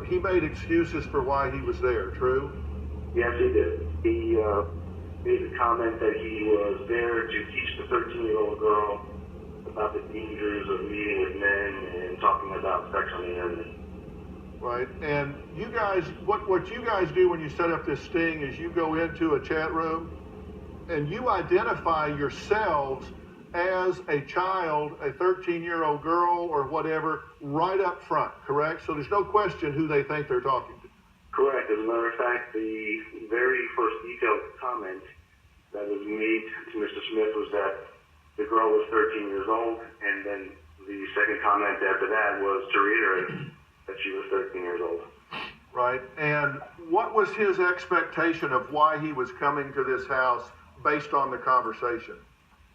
He made excuses for why he was there, true? Yes, he did. He made the comment that he was there to teach the 13-year-old girl about the dangers of meeting with men and talking about sex on the internet. Right, and you guys, what you guys do when you set up this sting is you go into a chat room and you identify yourselves as a child, a 13-year-old girl or whatever, right up front, correct? So there's no question who they think they're talking to. Correct. As a matter of fact, the very first detailed comment that was made to Mr. Smith was that the girl was 13 years old, and then the second comment after that was to reiterate that she was 13 years old. Right, and what was his expectation of why he was coming to this house based on the conversation?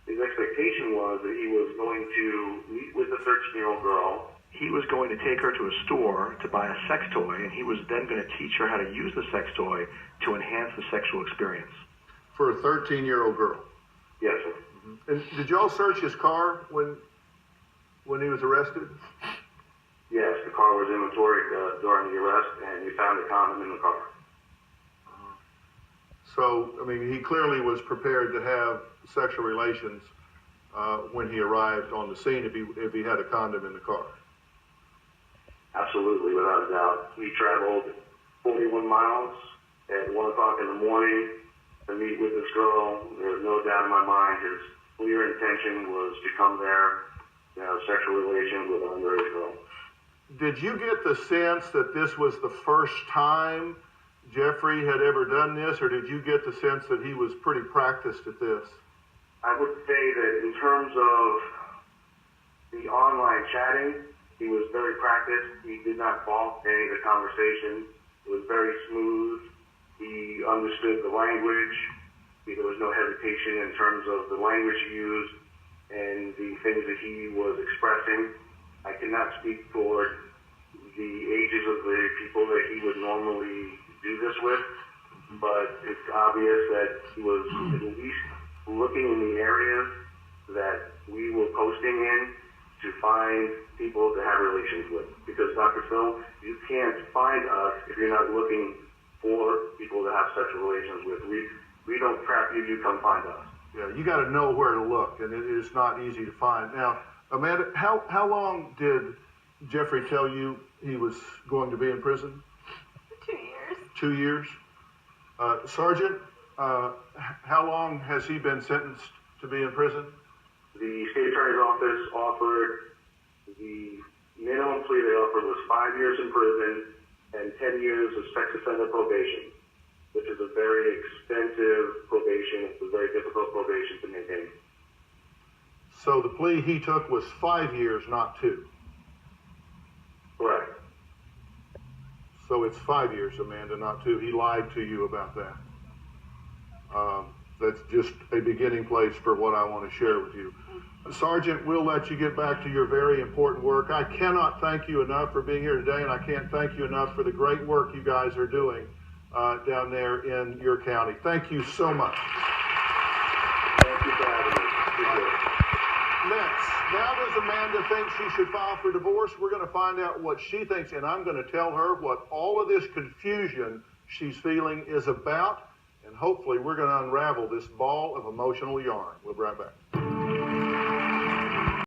His expectation was that he was going to meet with the 13-year-old girl. He was going to take her to a store to buy a sex toy, and he was then going to teach her how to use the sex toy to enhance the sexual experience. For a 13-year-old girl? Yes, sir. Mm-hmm. And did y'all search his car when he was arrested? Yes, the car was inventoried during the arrest, and we found a condom in the car. So, I mean, he clearly was prepared to have sexual relations when he arrived on the scene if he had a condom in the car. Absolutely, without a doubt. We traveled 41 miles at 1 o'clock in the morning to meet with this girl. There's no doubt in my mind his clear intention was to come there to have sexual relations with an underage girl. Did you get the sense that this was the first time Jeffrey had ever done this, or did you get the sense that he was pretty practiced at this? I would say that in terms of the online chatting, he was very practiced. He did not balk any of the conversation. It was very smooth. He understood the language. There was no hesitation in terms of the language he used and the things that he was expressing. I cannot speak for the ages of the people that he would normally do this with, but it's obvious that he was at least looking in the areas that we were posting in to find people to have relations with. Because, Dr. Phil, you can't find us if you're not looking for people to have sexual relations with. We don't trap you, you come find us. Yeah, you got to know where to look, and it is not easy to find. Now, Amanda, how long did Jeffrey tell you he was going to be in prison? 2 years. 2 years. Sergeant, how long has he been sentenced to be in prison? The state attorney's office offered, the minimum plea they offered was 5 years in prison and 10 years of sex offender probation, which is a very expensive probation. It's a very difficult probation to maintain. So the plea he took was 5 years, not 2. Correct. So it's 5 years, Amanda, not 2. He lied to you about that. That's just a beginning place for what I want to share with you. Sergeant, we'll let you get back to your very important work. I cannot thank you enough for being here today, and I can't thank you enough for the great work you guys are doing down there in your county. Thank you so much. Thank you for having me. Next, now does Amanda think she should file for divorce? We're going to find out what she thinks, and I'm going to tell her what all of this confusion she's feeling is about, and hopefully we're going to unravel this ball of emotional yarn. We'll be right back.